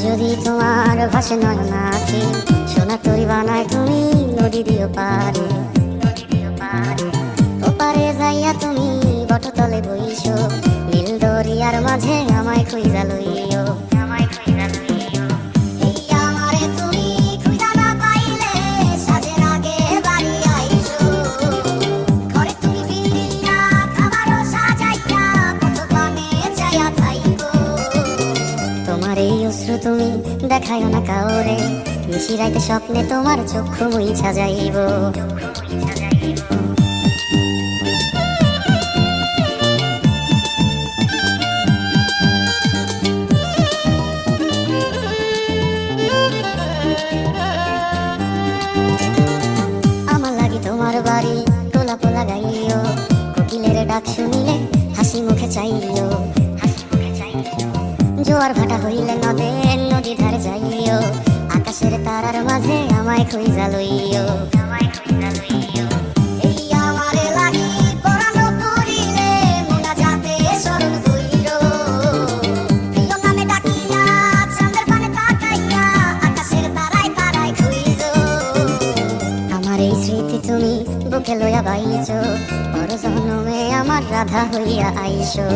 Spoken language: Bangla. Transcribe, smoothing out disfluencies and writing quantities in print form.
যদি তোমার ভাসে নয়ন আঁখি, সোনা তরি বানায় তুমি নদী দিও পারে। ওপারে যাইয়া তুমি বটতলে বইছো, নীল দরিয়ার মাঝে আমায় খুঁজা লইও। তোমার এই অশ্রু তুমি দেখায় না কাউরে, নিশিরাইতে স্বপ্নে তোমার চক্ষু মুইছা যাইব। আমার লাগি তোমার বাড়ি পোলা পোলা গাইও, কোকিলের ডাক শুনিলে হাসি মুখে চাইও। জোয়ার ভাটা হইলে নদী ধারে যাইও, আকাশের তারার মাঝে আমায় খুঁজা লইও। আমার এই স্মৃতি তুমি বুকে লইয়া বাইছো, পর জন্মে আমার রাধা হইয়া আইসো।